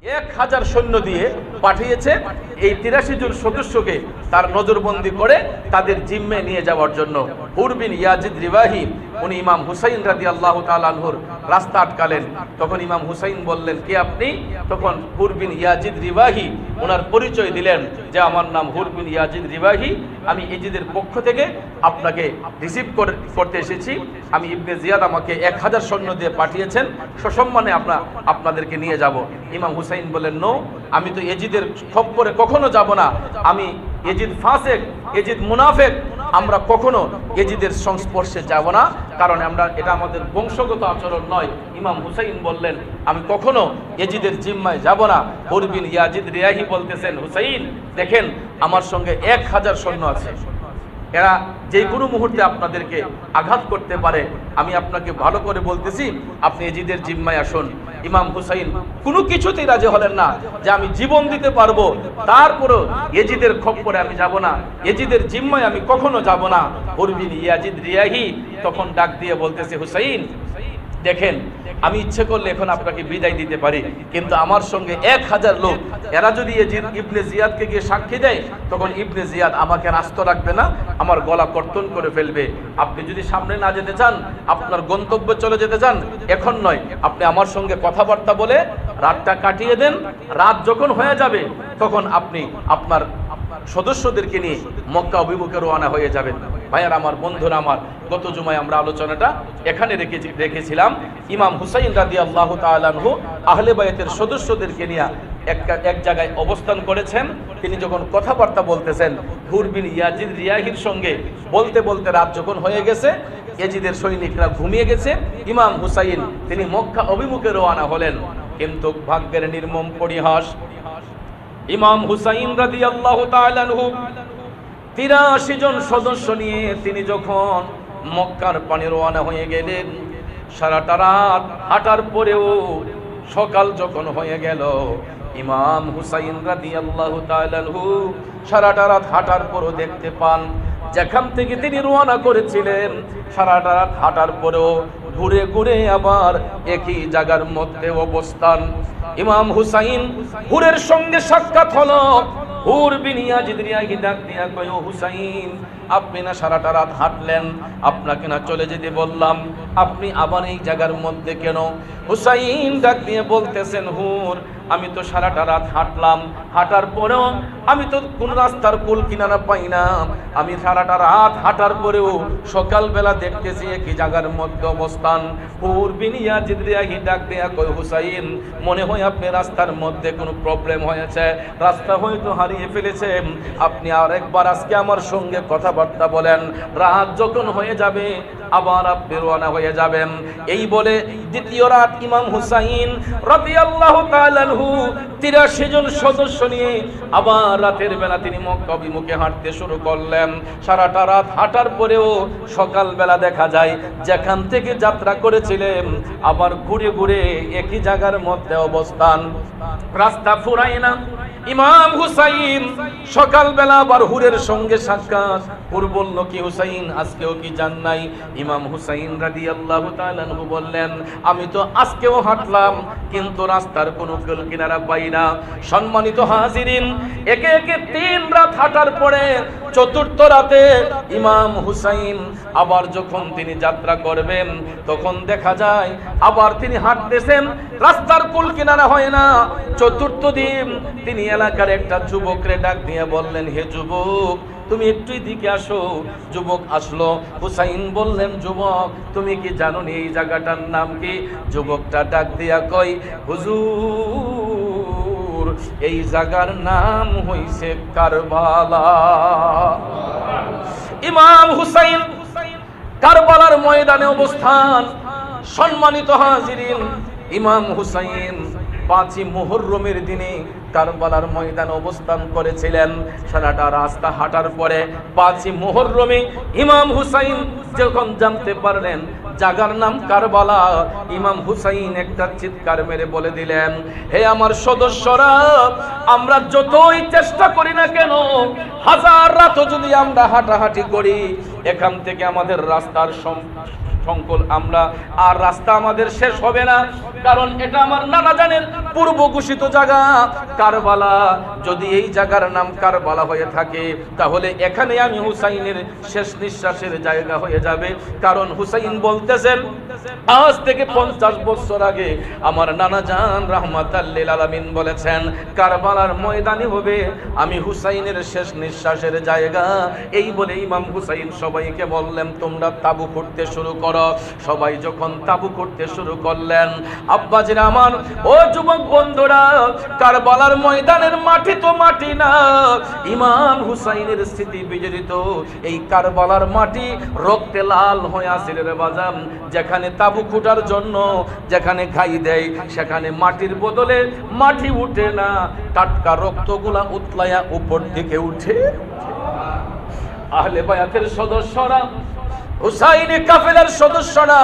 1000 সৈন্য দিয়ে পাঠিয়েছে এই 83 জন সদস্যকে তার নজরবন্দি করে তাদের জিম্মে নিয়ে যাওয়ার জন্য। হুর বিন ইয়াজিদ রিবাহি উনি ইমাম হুসাইন রাদিয়াল্লাহু তাআলা আনহুর রাস্তা আটকালেন। তখন ইমাম হুসাইন বললেন, কে আপনি? তখন হুর বিন ইয়াজিদ রিবাহি ওনার পরিচয় দিলেন যে আমার নাম হুর বিন ইয়াজিদ রিবাহি, আমি ইজিদের পক্ষ থেকে আপনাকে রিসিভ করতে এসেছি। আমি ইবনে জিয়াদ আমাকে 1000 সৈন্য দিয়ে পাঠিয়েছেন, সসম্মানে আপনাদেরকে নিয়ে যাব। ইমাম হুসাইন বললেন, নো, আমি তো এজিদের খপ্পরে কখনো যাব না। আমি এজিদ ফাসেক, এজিদ মুনাফেক, আমরা কখনো এজিদের সংস্পর্শে যাব না, কারণ এটা আমাদের বংশগত আচরণ নয়। ইমাম হুসাইন বললেন, আমি কখনো এজিদের জিম্মায় যাব না। হুর বিন ইয়াজিদ রিয়াহি বলতেছেন, হুসাইন দেখেন আমার সঙ্গে 1000 সৈন্য আছে, এরা যে কোনো মুহূর্তে আপনাদেরকে আঘাত করতে পারে। আমি আপনাকে ভালো করে বলতেছি, আপনি এজিদের জিম্মায় আসুন। ইমাম হুসাইন কোনো কিছুতেই রাজি হলেন না যে আমি জীবন দিতে পারবো, তারপরও এজিদের খপ্পরে আমি যাব না, এজিদের জিম্মায় আমি কখনো যাব না। হুর বিন ইয়াজিদ রিয়াহি তখন ডাক দিয়ে বলতেছে, হুসাইন দেখেন আমি ইচ্ছে করলে এখন আপনাকে বিদায় দিতে পারি, কিন্তু আমার সঙ্গে 1000 লোক, এরা যদি ইবনে জিয়াদকে গিয়ে সাক্ষী দেয়, তখন ইবনে জিয়াদ আমাকে রাস্ত রাখবে না, আমার গলা কর্তন করে ফেলবে। আপনি যদি সামনে না যেতে চান, আপনার গন্তব্যে চলে যেতে চান, এখন নয়, আপনি আমার সঙ্গে কথাবার্তা বলে রাতটা কাটিয়ে দেন। রাত যখন হয়ে যাবে তখন আপনি আপনার সদস্যদেরকে নিয়ে মক্কা অভিমুখে রওনা হয়ে যাবেন। ভাইয়ার আমার, বন্ধুরা আমার, গত জুমায় আমরা আলোচনাটা এখানে রেখেছিলাম। ইমাম হুসাইন রাদিয়াল্লাহু তাআলা আনহু আহলে বায়াতের সদস্যদেরকে নিয়ে এক জায়গায় অবস্থান করেছেন। তিনি যখন কথাবার্তা বলতেছেন, হুর বিন ইয়াজিদ রিয়াহির সঙ্গে বলতে বলতে রাত যখন হয়ে গেছে, এজিদের সৈনিকরা ঘুমিয়ে গেছে, ইমাম হুসাইন তিনি মক্কা অভিমুখে রওনা হলেন। কিন্তু ভাগ্যের নির্মম পরিহাস, ইমাম হুসাইন রাদিয়াল্লাহু তাআলা আনহু 83 জন সদস্য নিয়ে তিনি যখন মক্কার পানে রওনা হয়ে গেলেন, সারাটা রাত হাঁটার পরেও সকাল যখন হয়ে গেল, ইমাম হুসাইন রাদিয়াল্লাহু তাআলা আনহু সারাটা রাত হাঁটার পরও দেখতে পান যেখান থেকে তিনি রওনা করেছিলেন, সারাটা রাত হাঁটার পরেও ঘুরে ঘুরে আবার একই জায়গার মধ্যে অবস্থান। ইমাম হুসাইন হুরের সঙ্গে সাক্ষাৎ হলো। হুর বিন ইয়াজিদ রিয়াহি ডাক দিয়া কয়, হুসাইন আপনি না সারাটা রাত হাঁটলেন, আপনাকে না চলে যেতে বললাম, আপনি আবার এই জায়গার মধ্যে কেন? হুসাইন ডাক দিয়ে বলতেছেন, হুর আমি তো সারাটা রাত হাঁটলাম, হাঁটার পরেও আমি তো কোন রাস্তার কুল কিনারা পাই না। আমি সারাটা রাত হাঁটার পরেও সকালবেলা দেখতেছি একই জায়গার মধ্যে অবস্থান। হুর বিন ইয়াজিদ রিয়াহি ডাক দিয়া কয়, হুসাইন মনে হয় আপনি রাস্তার মধ্যে কোনো প্রবলেম হয়েছে, রাস্তা হয়তো হারিয়ে ফেলেছেন, আপনি আরেকবার আজকে আমার সঙ্গে কথাবার্তা বলেন, রাত যখন হয়ে যাবে আবার আপনি রওনা হয়ে যাবেন। এই বলে দ্বিতীয় রাত ইমাম হুসাইন রাদিয়াল্লাহু তাআলা আনহু 83 জন সদস্য নিয়ে আবার রাতের বেলা তিনি মক্কা অভিমুখে হাঁটতে শুরু করলেন। সারাটা রাত হাঁটার পরেও সকালবেলা দেখা যায় যেখান থেকে যাত্রা করেছিলেন আবার ঘুরে ঘুরে একই জায়গার মধ্যে অবস্থান, রাস্তা ফুরায় না। ইমাম হুসাইন সকালবেলা আবার হুরের সঙ্গে সাক্ষাৎ। হুর বলল, কি হুসাইন আজকেও কি যান নাই? ইমাম হুসাইন রাদিয়াল্লাহু তাআলা আনহু বললেন, আমি তো আজকেও হাঁটলাম, কিন্তু রাস্তার কোনো কুল কিনারা পাই না। সম্মানিত হাজিরিন, একে একে 3 রাত হাঁটার পরে চতুর্থ রাতে ইমাম হুসাইন আবার যখন তিনি যাত্রা করবেন, তখন দেখা যায় আবার তিনি হাঁটতেছেন, রাস্তার কুল কিনারা হয় না। চতুর্থ দিন তিনি এলাকার একটা যুবকরে ডাক দিয়ে বললেন, হে যুবক তুমি একটু দিকে আসো। যুবক আসলো। হুসাইন বললেন, যুবক তুমি কি জানো এই জায়গাটার নাম কি? যুবকটা ডাক দিয়া কয়, হুজুর এই জায়গার নাম হইছে কারবালা। ইমাম হুসাইন কারবালার ময়দানে অবস্থান। সম্মানিত হাজিরিন, ইমাম হুসাইন 5ই মুহররমের দিনে কারবালার ময়দানে অবস্থান করেছিলেন। সারাটা রাস্তা হাঁটার পরে 5ই মুহররমে ইমাম হুসাইন যখন জানতে পারলেন জায়গার নাম কারবালা, ইমাম হুসাইন একটা চিৎকার মেরে বলে দিলেন, হে আমার সদস্যরা, আমরা যতই চেষ্টা করি না কেন, হাজার রাতও যদি আমরা হাঁটাহাঁটি করি, এখান থেকে আমাদের রাস্তার সংকল আমরা, আর রাস্তা আমাদের শেষ হবে না, কারণ এটা আমার নানা জানের পূর্ব ঘোষিত জায়গা কারবালা। যদি এই জায়গার নাম কারবালা হয়ে থাকে তাহলে এখানে আমি হুসাইনের শেষ নিঃশ্বাসের জায়গা হয়ে যাবে। কারণ হুসাইন বলতেছেন আজ থেকে 50 বছর আগে আমার নানা জান রাহমাতাল লিল আলামিন বলেছেন কারবালার ময়দানে হবে আমি হুসাইনের শেষ নিঃশ্বাসের জায়গা। এই বলে ইমাম হুসাইন সবাইকে বললেন তোমরা তাবু করতে শুরু করো। সবাই যখন তাবু করতে শুরু করলেন, আব্বাজিরা আমার, ও যুবক বন্ধুরা, কারবালার ময়দানের মাটি তো মাটি না, ইমাম হুসাইনের স্মৃতি বিজড়িত এই কারবালার মাটি রক্তে লাল হয়ে আসিল রে বাজাম। যেখানে তাবু খুঁটার জন্য যেখানে ঘাই দেয় সেখানে মাটির বদলে মাটি উঠে না, টাটকা রক্তগুলা উতলায়া উপর দিকে উঠে। আহলে বায়াতের সদস্যরা, হুসাইনি কাফেলার সদস্যরা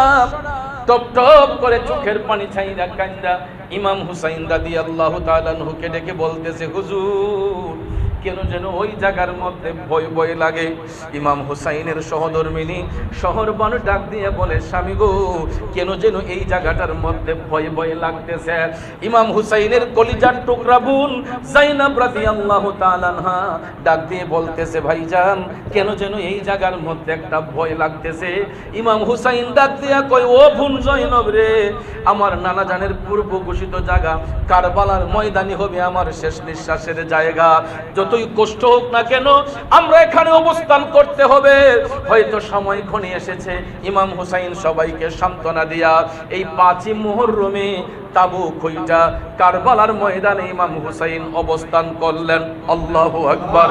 টপ টপ করে চোখের পানি ছাইরা কান্দা ইমাম হুসাইন রাদিয়াল্লাহু তাআলা আনহুকে ডেকে বলতেছে হুজুর কেন যেন ওই জায়গার মধ্যে ভয় ভয় লাগে। ইমাম হুসাইনের সহধর্মিনী শহরবানু ডাক দিয়ে বলে স্বামী গো কেন যেন এই জায়গাটার মধ্যে ভয় ভয় লাগতেছে। ইমাম হুসাইনের কলিজার টুকরা বোন যায়নাব রাদিয়াল্লাহু তাআলা আনহা ডাক দিয়ে বলতেছে ভাইজান কেন যেন এই জায়গার মধ্যে একটা ভয় লাগতেছে। ইমাম হুসাইন ডাক দিয়া কয় ও বোন যায়নাব রে, আমার নানা জানের পূর্ব ঘোষিত জায়গা কারবালার ময়দানি হবে আমার শেষ নিঃশ্বাসের জায়গা। যতই কষ্ট হোক না কেন আমরা এখানে অবস্থান করতে হবে, হয়তো সময় ঘনিয়ে এসেছে। ইমাম হুসাইন সবাইকে সান্ত্বনা দিয়া এই 5ই মুহররমে তাবু খুইটা কারবালার ময়দানে ইমাম হুসাইন অবস্থান করলেন। আল্লাহু আকবার।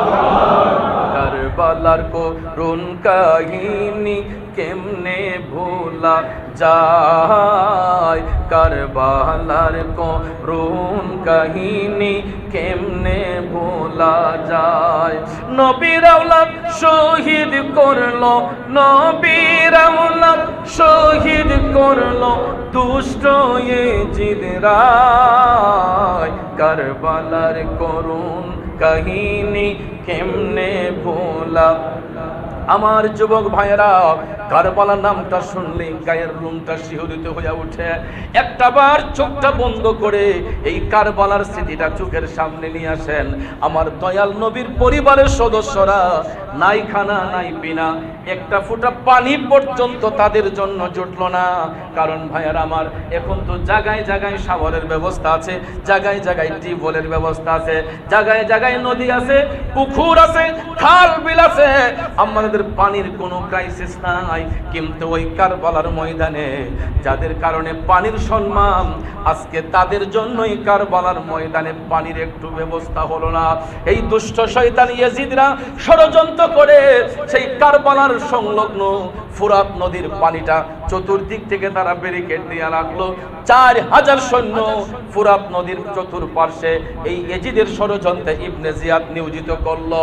কারবালার করুণ কাহিনী কেমনে ভোলা যায়, কারবালার করুণ কাহিনী কেমনে ভোলা যায়। নবীর আওলাদ শহীদ করলো, নবীর আওলাদ শহীদ করলো দুষ্ট ইয়েজিদরা, কারবালার করুণ কাহিনী কেমনে ভোলা। আমার যুবক ভাইয়েরা কারবালার নামটা শুনলে গায়ের রুমটা শিহরিত হয়ে ওঠে। একটাবার চোখটা বন্ধ করে এই কারবালার স্মৃতিটা চোখের সামনে নিয়ে আসেন। আমার দয়াল নবীর পরিবারের সদস্যরা নাই খানা নাই পিনা, একটা ফোঁটা পানি পর্যন্ত তাদের জন্য জুটলো না। কারণ ভাইয়ার আমার এখন তো জায়গায় জায়গায় শাওয়ারের ব্যবস্থা আছে, জায়গায় জায়গায় টিউবওয়েলের ব্যবস্থা আছে, জায়গায় জায়গায় নদী আছে, পুকুর আছে, খাল বিল আছে, আমাদের পানির কোনো ক্রাইসিস নাই। কিন্তু ওই কারবালার ময়দানে যাদের কারণে পানির সম্মান, আজকে তাদের জন্যই কারবালার ময়দানে পানির একটু ব্যবস্থা হলো না। এই দুষ্ট শয়তান ইয়াজিদরা ষড়যন্ত্র করে সেই কারবালার সংলগ্ন ফুরাত নদীর পানিটা চতুর্দিক থেকে তারা ব্যারিকেড দিয়ে রাখলো। 4000 সৈন্য ফুরাত নদীর চতুর্পার্শ্বে এই ইয়াজিদের ষড়যন্ত্রে ইবনে জিয়াদ নিয়োজিত করলো।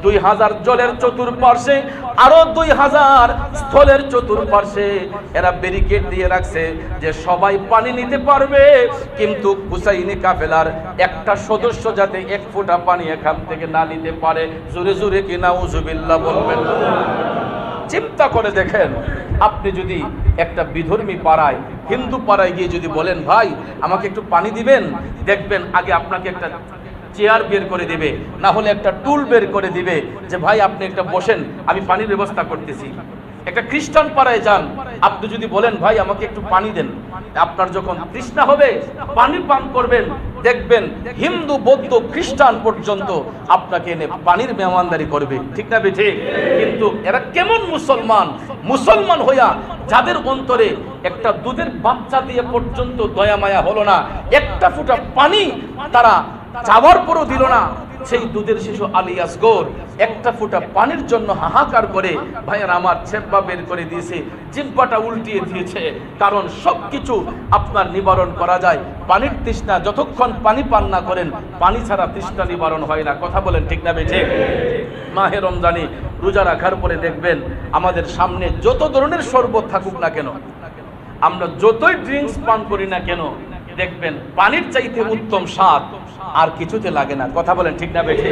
2000 জলের চতুর্পার্শ্বে আরো 2000 স্থলের চতুর্পার্শ্বে এরা ব্যারিকেড দিয়ে রাখছে যে সবাই পানি নিতে পারবে, কিন্তু হুসাইনি কাফেলার একটা সদস্য যাতে এক ফোঁটা পানি এখান থেকে না নিতে পারে। জোরে জোরে কি নাউজুবিল্লাহ বলবেন? চিন্তা করে দেখেন, আপনি যদি একটা বিধর্মী পাড়ায়, হিন্দু পাড়ায় গিয়ে যদি বলেন ভাই আমাকে একটু পানি দিবেন, দেখবেন আগে আপনাকে একটা চেয়ার বের করে দিবে, না হলে একটা টুল বের করে দিবে যে ভাই আপনি একটা বসেন আমি পানির ব্যবস্থা করতেছি। একটা খ্রিস্টান পাড়ায় যান, আপনি যদি বলেন ভাই আমাকে একটু পানি দেন, আপনার যখন তৃষ্ণা হবে পানি পান করবেন, দেখবেন হিন্দু বৌদ্ধ খ্রিস্টান পর্যন্ত আপনাকে এনে পানির মেহমানদারি করবে, ঠিক না বেঠে? কিন্তু এরা কেমন মুসলমান, মুসলমান হইয়া যাদের অন্তরে একটা দুধের বাচ্চা দিয়ে পর্যন্ত দয়া মায়া হলো না, একটা ফোঁটা পানি তারা চাওয়ার পরও দিল না, সেই দুধের শিশু আলী আসগর একটা ফোঁটা পানির জন্য হাহাকার করে ভাইয়ার আমার চেপ্পা বের করে দিয়েছে, জিব্বাটা উল্টিয়ে দিয়েছে। কারণ সবকিছু আপনার নিবারণ করা যায়, পানির তৃষ্ণা যতক্ষণ পানি পান না করেন পানি ছাড়া তৃষ্ণা নিবারণ হয় না। কথা বলেন ঠিক না বেঠে? মাহে রমজানে রোজা রাখার পরে দেখবেন আমাদের সামনে যত ধরনের শরবত থাকুক না কেন, আমরা যতই ড্রিঙ্কস পান করি না কেন, দেখবেন পানির চাইতে উত্তম স্বাদ আর কিছুতে লাগে না। কথা বলেন ঠিক না বেঠে?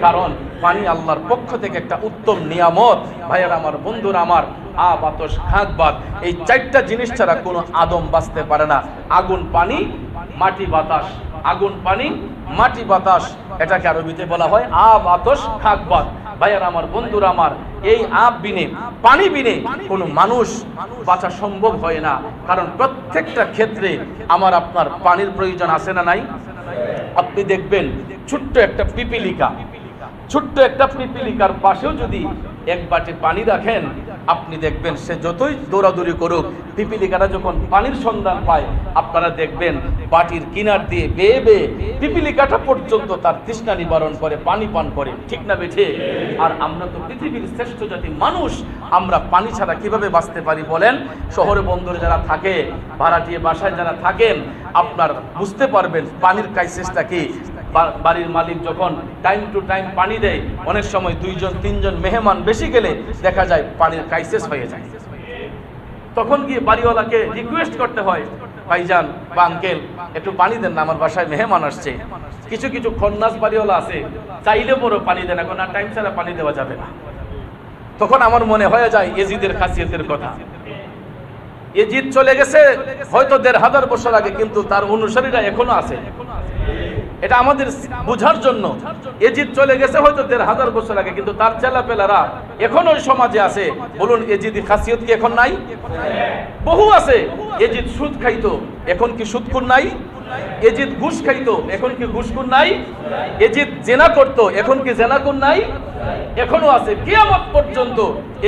কারণ পানি আল্লাহর পক্ষ থেকে একটা উত্তম নিয়ামত। ভাইয়ার আমার, বন্ধুরা আমার, আব, আতশ, খাক, বাত, এই চারটা জিনিস ছাড়া কোনো আদম বাঁচতে পারে না। আগুন, পানি, মাটি, বাতাস। আগুন, পানি, মাটি, বাতাস, এটাকে আরবিতে বলা হয় আব, আতশ, খাক, বাত। ভাইয়ার আমার, বন্ধুরা আমার, এই আব বিনে, পানি বিনে কোনো মানুষ বাঁচা সম্ভব হয় না। কারণ প্রত্যেকটা ক্ষেত্রে আমার আপনার পানির প্রয়োজন আছে না নাই? আপনি দেখবেন ছোট্ট একটা পিপিলিকার পাশেও যদি এক বাটি পানি রাখেন, আপনি দেখবেন সে যতই দৌড়াদৌড়ি করুক, পিপিলিকাটা যখন পানির সন্ধান পায়, আপনারা দেখবেন বাটির কিনার দিয়ে বেয়ে বেয়ে পিপিলিকাটা পর্যন্ত তার তৃষ্ণা নিবারণ করে, পানি পান করে। ঠিক না বেঠে? আর আমরা তো পৃথিবীর শ্রেষ্ঠ জাতি মানুষ, আমরা পানি ছাড়া কিভাবে বাঁচতে পারি বলেন? শহরে বন্দরে যারা থাকে, ভাড়াটিয়া বাসায় যারা থাকেন, আপনার বুঝতে পারবেন পানির ক্রাইসিসটা কি। বাড়ির মালিক যখন টাইম টু টাইম পানি দেয়, অনেক সময় 2জন 3জন মেহমান বেশি গেলে দেখা যায় পানির ক্রাইসিস হয়ে যায়। তখন গিয়ে বাড়িওয়ালাকে রিকোয়েস্ট করতে হয়, ভাইজান বা আঙ্কেল একটু পানি দেন না, আমার বাসায় মেহমান আসছে। কিছু কিছু খন্নাস বাড়িওয়ালা আছে, চাইলে বড় পানি দেন, এখন আর টাইম ছাড়া পানি দেওয়া যাবে না। তখন আমার মনে হয়ে যায় এজিদের খাসিয়তের কথা। এজিদ চলে গেছে হয়তো 1500 বছর আগে, কিন্তু তার অনুসারীরা এখনো আছে। এটা আমাদের বোঝার জন্য। এজিদ চলে গেছে হয়তো 1500 বছর আগে, কিন্তু তার চেলাপেলারা এখনো ওই সমাজে আছে। বলুন, এজিদি খাসিয়ত কি এখন নাই? বহু আছে। এজিদ সুদ খাইতো, এখন কি সুদখোর নাই? এজিদ ঘুষ খাইতো, এখন কি ঘুষখোর নাই? এজিদ জেনা করতো, এখন কি জেনাখোর নাই? এখনো আছে। কিয়ামত পর্যন্ত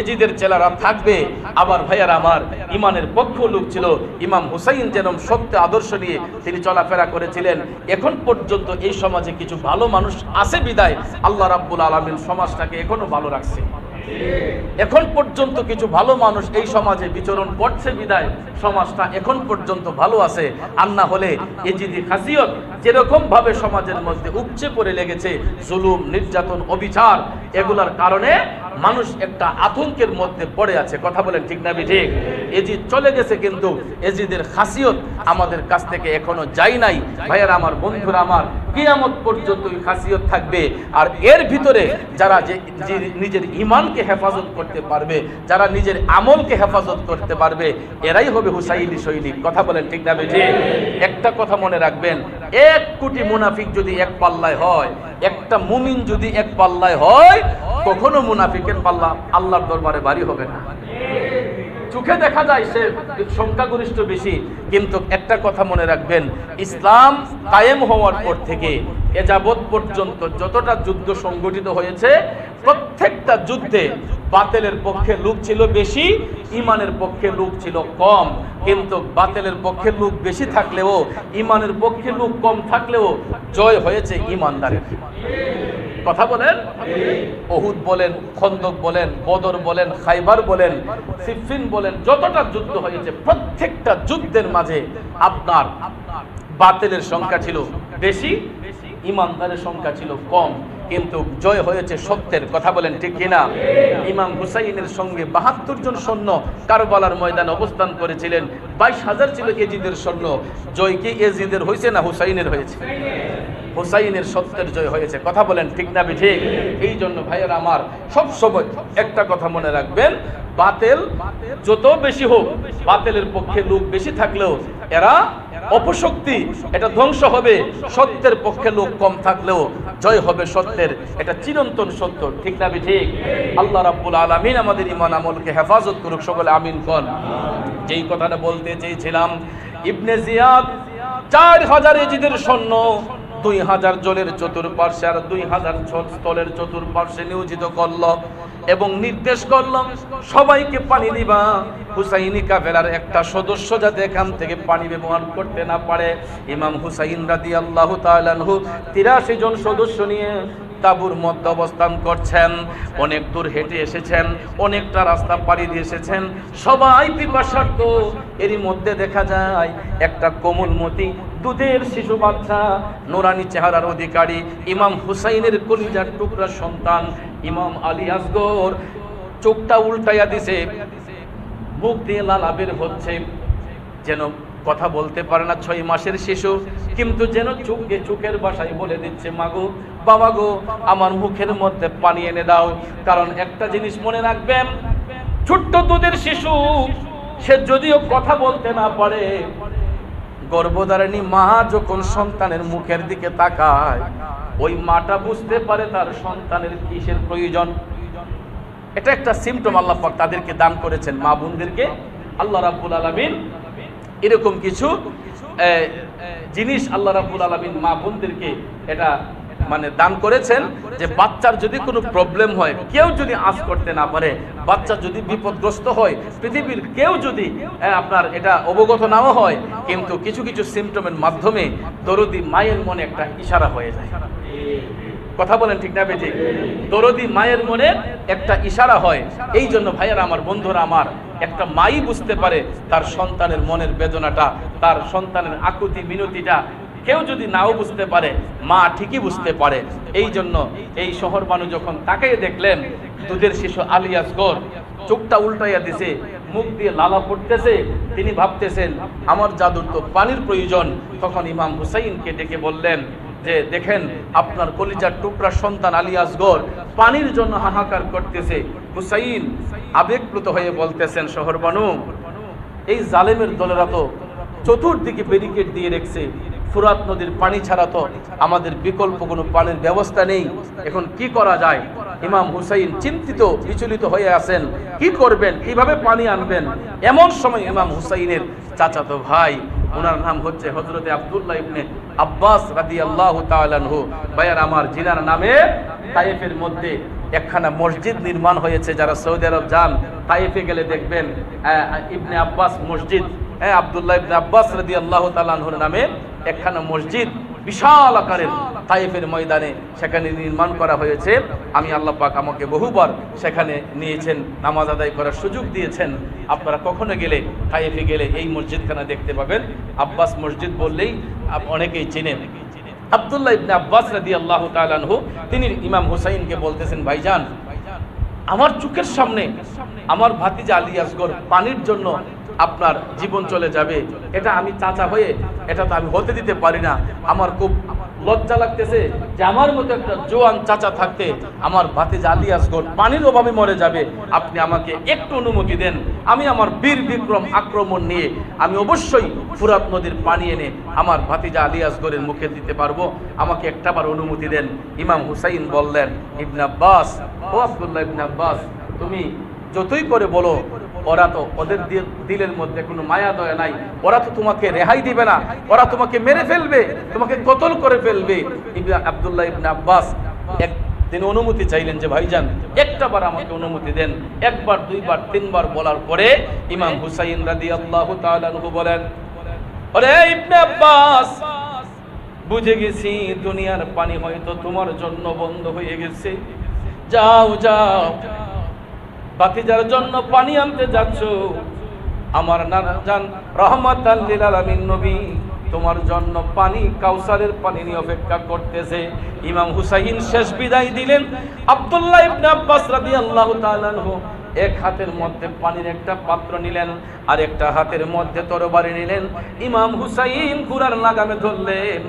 এজিদের চেলারা থাকবে। আবার ভাইয়ারা আমার, ইমানের পক্ষ লোক ছিল ইমাম হুসাইন, যেন সত্য আদর্শ নিয়ে তিনি চলাফেরা করেছিলেন। এখন পর্যন্ত এই সমাজে কিছু ভালো মানুষ আছে বিদায় আল্লাহ রাব্বুল আলামিন সমাজটাকে এখনো ভালো রাখছে। এখন পর্যন্ত কিছু ভালো মানুষ এই সমাজে বিচরণ করছে বিদায় সমাজটা এখন পর্যন্ত ভালো আছে। আর না হলে এজিদি খাসিয়ত যেরকম ভাবে সমাজের মধ্যে উপচে পড়ে লেগেছে, জুলুম, নির্যাতন, অবিচার, এগুলার কারণে মানুষ একটা আতঙ্কের মধ্যে পড়ে আছে। কথা বলেন ঠিক না ঠিক? এজিদ চলে গেছে, কিন্তু এজিদের খাসিয়ত আমাদের কাছ থেকে এখনো যায় নাই। ভাইয়ারা আমার, বন্ধুরা আমার, কিয়ামত পর্যন্ত এই খাসিয়ত থাকবে। আর এর ভিতরে যারা যে নিজের ইমানকে হেফাজত করতে পারবে, যারা নিজের আমলকে হেফাজত করতে পারবে, এরাই হবে হুসাইনি সৈনিক। কথা বলেন ঠিক না ঠিক? একটা কথা মনে রাখবেন, 1 কোটি মুনাফিক যদি এক পাল্লায় হয়, একটা মুমিন যদি এক পাল্লায় হয়, কখনো মুনাফিকের পাল্লা আল্লাহর দরবারে ভারী হবে না। চোখে দেখা যায় সে সংখ্যাগরিষ্ঠ বেশি, কিন্তু একটা কথা মনে রাখবেন, ইসলাম কায়েম হওয়ার পর থেকে এ যাবৎ পর্যন্ত যতটা যুদ্ধ সংগঠিত হয়েছে, প্রত্যেকটা যুদ্ধে বাতিলের পক্ষে লোক ছিল বেশি, ইমানের পক্ষে লোক ছিল কম। কিন্তু বাতিলের পক্ষে লোক বেশি থাকলেও, ইমানের পক্ষে লোক কম থাকলেও জয় হয়েছে ইমানদারের। কথা বলেন। উহুদ বলেন, খন্দক বলেন, বদর বলেন, খাইবার বলেন, সিফিন বলেন, যতটা যুদ্ধ হয়েছে প্রত্যেকটা যুদ্ধের মাঝে আপনার বাতিলের সংখ্যা ছিল বেশি, ইমানদারের সংখ্যা ছিল কম, কিন্তু জয় হয়েছে সত্যের। কথা বলেন ঠিক কিনা? ইমাম হুসাইনের সঙ্গে 72 জন সৈন্য কারবালার ময়দানে অবস্থান করেছিলেন। 22,000 ছিল এজিদের সৈন্য। জয় কি এজিদের হয়েছে না হুসাইনের হয়েছে? হুসাইনের সত্যের জয় হয়েছে। কথা বলেন ঠিক না ঠিক? এই জন্য ভাইয়েরা আমার, সব সময় একটা কথা মনে রাখবেন, বাতিল যত বেশি হোক, বাতিলের পক্ষে লোক বেশি থাকলেও এরা অপশক্তি, এটা ধ্বংস হবে। সত্যের পক্ষে লোক কম থাকলেও জয় হবে সত্যের। এটা চিরন্তন সত্য। ঠিক না ঠিক? আল্লাহ রাব্বুল আলামিন আমাদের ঈমান আমলকে হেফাজত করুক, সকলে আমিন কোন। যেই কথাটা বলতে চেয়েছিলাম, ইবনে জিয়াদ 4000 এজিদের সৈন্য 2000 জনের চতুর্পার্শ্বে আর 2000 স্থলের চতুর্পার্শ্বে নিয়োজিত করল এবং নির্দেশ করল সবাইকে পানি দিবা। হুসাইনি কাফেলার একটা সদস্য যাতে এখান থেকে পানি ব্যবহার করতে না পারে। ইমাম হুসাইন রাদিয়াল্লাহু তাআলা আনহু 83 জন সদস্য নিয়ে তাঁবুর মধ্যে অবস্থান করছেন। অনেক দূর হেঁটে এসেছেন, অনেকটা রাস্তা পাড়ি দিয়ে এসেছেন, সবাই পিপাসার্ত। এরই মধ্যে দেখা যায় একটা কোমলমতি দুধের শিশু বাচ্চা, নুরানি চেহারার অধিকারী ইমাম হুসাইনের কলিজার টুকরা সন্তান ইমাম আলী আসগর চোখটা উল্টাইয়া দিছে, মুখ দিয়ে লালা বের হচ্ছে, যেন কথা বলতে পারে না, 6 মাসের শিশু, কিন্তু যেন চোখের ভাষায় বলে দিচ্ছে, মাগো, বাবা গো, আমার মুখের মধ্যে পানি এনে দাও। কারণ একটা জিনিস মনে রাখবেন, ছোট্ট দুধের শিশু, সে যদিও কথা বলতে না পারে, গর্ভধারিণী মা যখন সন্তানের মুখের দিকে তাকায়, ওই মাটা বুঝতে পারে তার সন্তানের কিসের প্রয়োজন। এটা একটা সিমটম আল্লাহ পাক তাদেরকে দান করেছেন, মা বোনদেরকে আল্লাহ রাব্বুল আলামিন এরকম কিছু জিনিস আল্লাহ রাব্বুল আলামিন মা বোনদেরকে এটা মানে দান করেছেন, যে বাচ্চার যদি কোনো প্রবলেম হয়, কেউ যদি আঁচ করতে না পারে, বাচ্চা যদি বিপদগ্রস্ত হয়, পৃথিবীর কেউ যদি আপনার এটা অবগত নাও হয়, কিন্তু কিছু কিছু সিমটমের মাধ্যমে দরদি মায়ের মনে একটা ইশারা হয়ে যায়। কথা বলেন ঠিক না বেঠিক? দরদি মায়ের মনে একটা ইশারা হয়। এই জন্য ভাইয়ারা আমার, বন্ধুরা আমার, একটা মাই বুঝতে পারে তার সন্তানের মনের বেদনাটা, তার সন্তানের আকুতি মিনতিটা। কেউ যদি নাও বুঝতে পারে, মা ঠিকই বুঝতে পারে। এই জন্য এই শহর মানুষ যখন তাকাই দেখলেন, দুধের শিশু আলী আসগর চোখটা উল্টাইয়া দিছে, মুখ দিয়ে লালা পড়তেছে, তিনি ভাবতেছেন আমার জাদুর তো পানির প্রয়োজন। তখন ইমাম হুসাইনকে ডেকে বললেন যে দেখেন, আপনার কলিজার টুকরা সন্তান আলী আসগর পানির জন্য হাহাকার করতেছে। হুসাইন আবেগপ্লুত হয়ে বলতেছেন, শহর বানু, এই জালেমের দলেরা তো চতুর্দিকে ব্যারিকেড দিয়ে রেখেছে, ফুরাত নদীর পানি ছাড়া তো আমাদের বিকল্প কোনো পানির ব্যবস্থা নেই, এখন কি করা যায়? ইমাম হুসাইন চিন্তিত বিচলিত হয়ে আছেন, কি করবেন, কিভাবে পানি আনবেন? এমন সময় ইমাম হুসাইনের চাচাতো ভাই, ওনার নাম হচ্ছে হযরতে আব্দুল্লাহ ইবনে আব্বাস রাদিয়াল্লাহু তাআলা আনহু, ভাইয়ার আমার, জিনার নামে তায়েফের মধ্যে একখানা মসজিদ নির্মাণ হয়েছে। যারা সৌদি আরব যান, তায়েফে গেলে দেখবেন ইবনে আব্বাস মসজিদ, আব্দুল্লাহ ইবনে আব্বাস রাদিয়াল্লাহু তাআলা আনহুর নামে একখানা মসজিদ বিশাল আকারের তায়েফের ময়দানে সেখানে নির্মাণ করা হয়েছে। আমি আল্লাহ পাক আমাকে বহুবার সেখানে নিয়েছেন, নামাজ আদায় করার সুযোগ দিয়েছেন। আপনারা কখনো গেলে, তায়েফে গেলে এই মসজিদখানা দেখতে পাবেন। আব্বাস মসজিদ বললেই অনেকেই চেনেন। আব্দুল্লাহ ইবনে আব্বাস রাদিয়াল্লাহু তাআলা আনহু তিনি ইমাম হুসাইনকে বলতেছেন, ভাইজান, আমার চোখের সামনে আমার ভাতিজা আলী আসগর পানির জন্য আপনার জীবন চলে যাবে, এটা আমি চাচা হয়ে এটা তো আমি হতে দিতে পারি না। আমার খুব লজ্জা লাগতেছে যে আমার মতো একটা জোয়ান চাচা থাকতে আমার ভাতিজা আলী আসগর পানির অভাবে মরে যাবে। আপনি আমাকে একটু অনুমতি দেন, আমি আমার বীর বিক্রম আক্রমণ নিয়ে আমি অবশ্যই ফুরাত নদীর পানি এনে আমার ভাতিজা আলী আসগরের মুখে দিতে পারবো, আমাকে একটাবার অনুমতি দেন। ইমাম হুসাইন বললেন, ইবনে আব্বাস, ও আব্দুল্লাহ ইবনে আব্বাস, তুমি যতই করে বলো, ওরা তো, ওদের দিলের মধ্যে কোনো মায়া দয়া নাই, ওরা তো তোমাকে রেহাই দিবে না, ওরা তোমাকে মেরে ফেলবে, তোমাকে কতল করে ফেলবে। আব্দুল্লাহ ইবনে আব্বাস তিনি অনুমতি চাইলেন যে ভাইজান একটাবার আমাকে অনুমতি দেন। একবার, দুইবার, তিনবার বলার পরে ইমাম হুসাইন রাদিয়াল্লাহু তাআলা আনহু বলেন, আরে ইবনে আব্বাস, বুঝে গেছি দুনিয়ার পানি হয়তো তোমার জন্য বন্ধ হয়ে গেছে, যাও যাও, ভাতিজার জন্য পানি আনতে যাচ্ছ, আমার নানা জান রাহমাতাল লিল আলামিন নবী তোমার জন্য পানি, কাউসারের পানি নিয়ে অপেক্ষা করতেছে। ইমাম হুসাইন শেষ বিদায় দিলেন। আব্দুল্লাহ ইবনে আব্বাস রাদিয়াল্লাহু তাআলা আনহু এক হাতের মধ্যে পানির একটা পাত্র নিলেন, আর একটা হাতের মধ্যে তরবারি নিলেন। ইমাম হুসাইন ঘোড়ার লাগামে ধরলেন,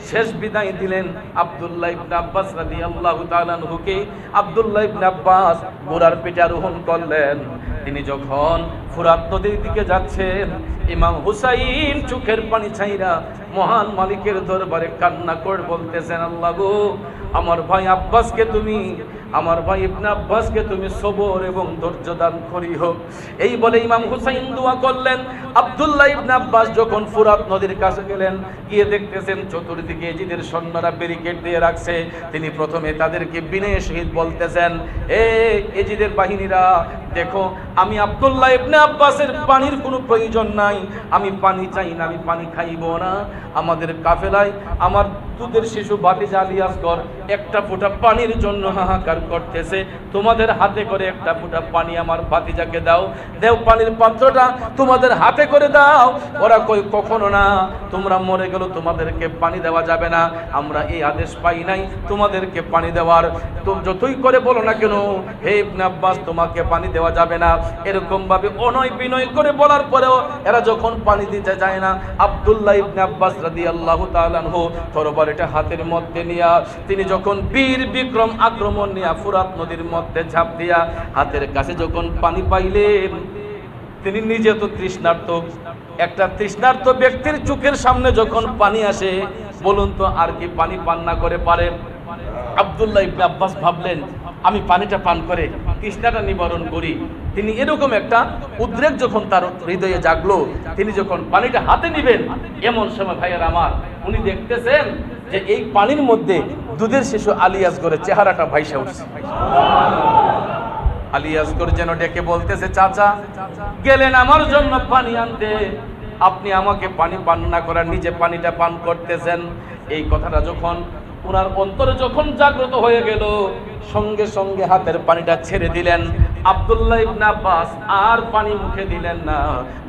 শেষ বিদায় দিলেন আব্দুল্লাহ ইবনে আব্বাস রাদিয়াল্লাহু তাআলা আনহুকে। আব্দুল্লাহ ইবনে আব্বাস ঘোড়ার পিঠে আরোহণ করলেন। তিনি যখন ফুরাত নদীর দিকে যাচ্ছেন, ইমাম হুসাইন চোখের পানি ছাইরা মহান মালিকের দরবারে কান্না করে বলতেছেন, আল্লাহ গো, আমার ভাই আব্বাসকে তুমি, আমার ভাই ইবনে আব্বাসকে তুমি সবর এবং ধৈর্য দান করিও। এই বলে ইমাম হুসাইন দোয়া করলেন। আব্দুল্লাহ ইবনে আব্বাস যখন ফুরাত নদীর কাছে গেলেন, গিয়ে দেখতেছেন চতুর্দিকে এজিদের সৈন্যরা ব্যারিকেড দিয়ে রাখছে। তিনি প্রথমে তাদেরকে বিনয় শহীদ বলতেছেন, এজিদের বাহিনীরা, দেখো, আমি আব্দুল্লাহ ইবনে আব্বাসের পানির কোনো প্রয়োজন নাই, আমি পানি চাই না, আমি পানি খাইব না। আমাদের কাফেলায় আমার দুধের শিশু ভাতিজা আলী আসগর একটা ফোঁটা পানির জন্য হাহাকার করতেছে, তোমাদের হাতে করে একটা ফোঁটা পানি আমার ভাতিজাকে দাও, দেও পানির পাত্রটা তোমাদের হাতে করে দাও। ওরা কই, কখনো না, তোমরা মরে গেল তোমাদেরকে পানি দেওয়া যাবে না, আমরা এই আদেশ পাই নাই তোমাদেরকে পানি দেওয়ার, তো যতই করে বলো না কেন, হে ইবনে আব্বাস তোমাকে পানি দেওয়া যাবে না। এরকম ভাবে অনয় বিনয় করে বলার পরেও এরা যখন পানি দিতে যায় না, আব্দুল্লাহ ইবনে আব্বাস রাদিয়াল্লাহু তাআলা আনহু তরবারি তরবারিটা হাতের মধ্যে নিয়া তিনি যখন বীর বিক্রম আক্রমণ নিয়া ফুরাত নদীর মধ্যে ঝাঁপ দিয়া হাতের কাছে যখন পানি পাইলেন, তিনি নিজে তো তৃষ্ণার্ত, একটা তৃষ্ণার্ত ব্যক্তির চোখের সামনে যখন পানি আসে, বলুন তো আর কি পানি পান না করে পারেন? আব্দুল্লাহ ইবনে আব্বাস ভাবলেন আমি পানিটা পান করে তৃষ্ণাটা নিবারণ করি। তিনি এরকম একটা উদ্রেক যখন তার হৃদয়ে জাগলো, তিনি যখন পানিটা হাতে নিবেন, এমন সময় ভাইয়ের আমার উনি দেখতেছেন যে এই পানির মধ্যে দুধের শিশু আলী আসগরের চেহারাটা ভাইসা উঠছে। আলী আসগর যেন ডেকে বলতেছে, চাচা গেলেন আমার জন্য পানি আনতে, আপনি আমাকে পানি পান না করার নিজে পানিটা পান করতেছেন। এই কথাটা যখন ওনার অন্তরে যখন জাগ্রত হয়ে গেল, সঙ্গে সঙ্গে হাতের পানিটা ছেড়ে দিলেন। আব্দুল্লাহ ইবনে আব্বাস আর পানি মুখে দিলেন না,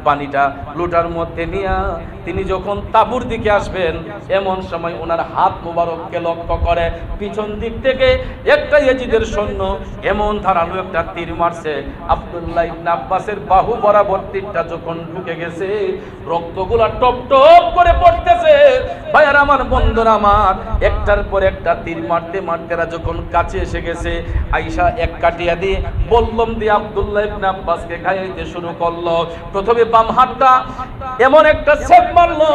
পানিটা লোটার মধ্যে নিয়ে তিনি যখন তাঁবুর দিকে আসবেন, এমন সময় ওনার হাত মোবারককে লক্ষ্য করে পিছন দিক থেকে একটা ইয়াজিদের সৈন্য এমন ধারালো একটা তীর মারছে। আব্দুল্লাহ ইবনে আব্বাসের বাহু বরাবর তীরটা যখন ঢুকে গেছে, রক্তগুলা টপ টপ করে পড়তেছে। ভাইয়ার আমার, বন্ধুরা আমার, একটার পর একটা তীর মারতে মারতে যখন কাছে এসে গেছে, আয়েশা এক কাটিয়া দিয়ে বল্লম দিয়ে আব্দুল্লাহ ইবনে আব্বাসকে খাইতে শুরু করলো। প্রথমে বাম হাতটা এমন একটা সেপ মারলো,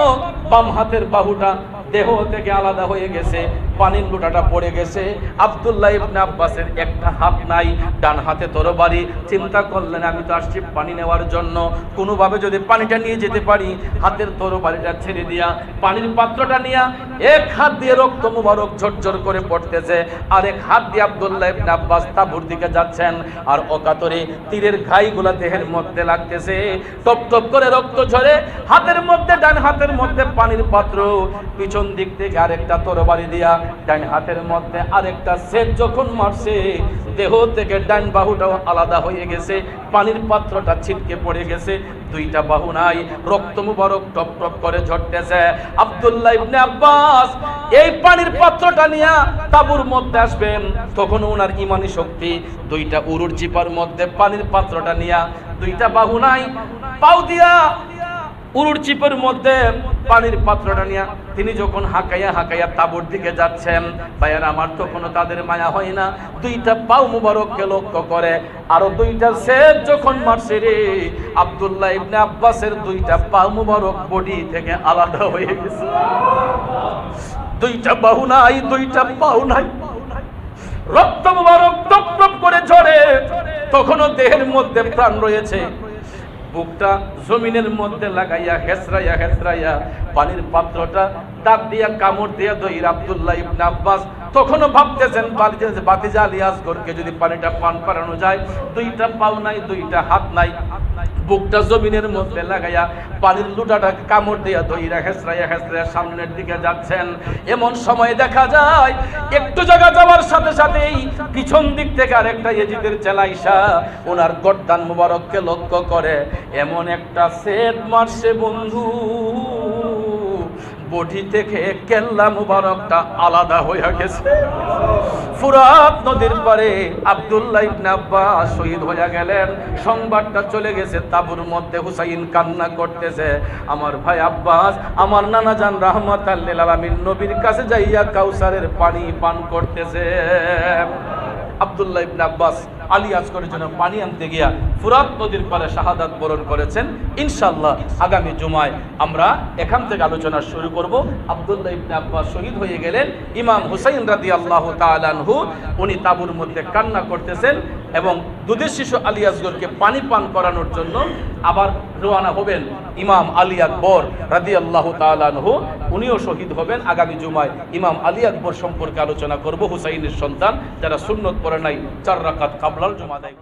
বাম হাতের বাহুটা দেহ থেকে আলাদা হয়ে গেছে, পানির লোটাটা পড়ে গেছে। আব্দুল্লাহ ইবনে আব্বাসের একটা হাত নাই, ডান হাতে তরবারি। চিন্তা করলেন আমি তো আসছি পানি নেওয়ার জন্য, কোনোভাবে যদি পানিটা নিয়ে যেতে পারি। হাতের তরবারিটা ছেড়ে দিয়া পানির পাত্রটা নিয়ে এক হাত দিয়ে রক্ত মুবারক ঝরঝর করে পড়তেছে, আর এক হাত দিয়ে আব্দুল্লাহ ইবনে আব্বাস তাঁবুর দিকে যাচ্ছেন, আর অকাতরে তীরের ঘাইগুলা দেহের মধ্যে লাগতেছে, টপ টপ করে রক্ত ঝরে। হাতের মধ্যে, ডান হাতের মধ্যে পানির পাত্র, পিছন দিক থেকে আরেকটা তরবারি দিয়া ডান হাতের মধ্যে আরেকটা সেট যখন মারছে, দেহ থেকে ডান বাহুটাও আলাদা হয়ে গেছে, পানির পাত্রটা ছিটকে পড়ে গেছে, দুইটা বাহু নাই, রক্ত মুবারক টপ টপ করে ঝরতেছে। আব্দুল্লাহ ইবনে আব্বাস এই পানির পাত্রটা নিয়ে তাঁবুর মধ্যে আসবেন, তখন ওনার ঈমানি শক্তি, দুইটা উরুর চিপার মধ্যে পানির পাত্রটা নিয়ে, দুইটা বাহু নাই, পাও দিয়া উরুর চিপের মধ্যে পানির পাত্রটা নিয়ে তিনি যখন হাঁকাইয়া হাঁকাইয়া তাঁবুর দিকে যাচ্ছেন, ভাইয়ার আমার তখনও তাদের মায়া হয় না, দুইটা পাও মুবারককে লক্ষ্য করে আরো দুইটা সেট যখন মারছে রে, আব্দুল্লাহ ইবনে আব্বাসের দুইটা পাও মুবারক বডি থেকে আলাদা হয়ে গেছে। দুইটা বাহু নাই, দুইটা পাও নাই, রক্ত মুবারক টপ টপ করে ঝরে, তখনও দেহের মধ্যে প্রাণ রয়েছে। বুকটা জমিনের মধ্যে লাগাইয়া হেসরাইয়া হেসরাইয়া পানির পাত্রটা দাঁত দিয়া কামড় দিয়া দইর আব্দুল্লাহ ইবনে আব্বাস তখনও ভাবতেছেন বাতিজা আলী আসগরকে যদি পানিটা পান করানো যায়। দুইটা পাও নাই, দুইটা হাত নাই, বুকটা জমিনের মধ্যে লাগাইয়া পানির লুটাটা কামড় দিয়া দইরা হেসরাইয়া হেসরাইয়া সামনের দিকে যাচ্ছেন। এমন সময় দেখা যায় একটু জায়গা যাওয়ার সাথে সাথেই পিছন দিক থেকে আরেকটা ইয়াজিদের চেলাইশা ওনার গর্দান মুবারককে লক্ষ্য করে এমন একটা সেট মারছে বন্ধু, বডি থেকে কেল্লা মুবারকটা আলাদা হয়ে গেছে। ফুরাত নদীর পারে আব্দুল্লাহ ইবনে আব্বাস শহীদ হয়ে গেলেন। সংবাদটা চলে গেছে তাঁবুর মধ্যে, হুসাইন কান্না করতেছে, আমার ভাই আব্বাস, আমার নানা জান রাহমাতাল লিল আলামিন নবীর কাছে যাইয়া কাউসারের পানি পান করতেছে। আব্দুল্লাহ ইবনে আব্বাস আলী আসগরের জন্য পানি আনতে গিয়া ফুরাত নদীর পারে শাহাদাত বরণ করেছেন। ইনশাআল্লাহ আগামী জুমায় আমরা এখান থেকে আলোচনা শুরু করব। আব্দুল্লাহ ইবনে আব্বাস শহীদ হয়ে গেলেন। ইমাম হুসাইন রাদিয়াল্লাহু তাআলা আনহু উনি তাঁবুর মধ্যে কান্না করতেছেন এবং দুধের শিশু আলী আসগরকে পানি পান করানোর জন্য আবার রওনা হবেন ইমাম আলী আকবর রাদিয়াল্লাহু তাআলা আনহু, উনিও শহীদ হবেন। আগামী জুমায় ইমাম আলী আকবর সম্পর্কে আলোচনা করব, হুসাইনের সন্তান, যারা সুন্নত পড়ে নাই, 4 রাকাত কাবলাল জুমা দেয়।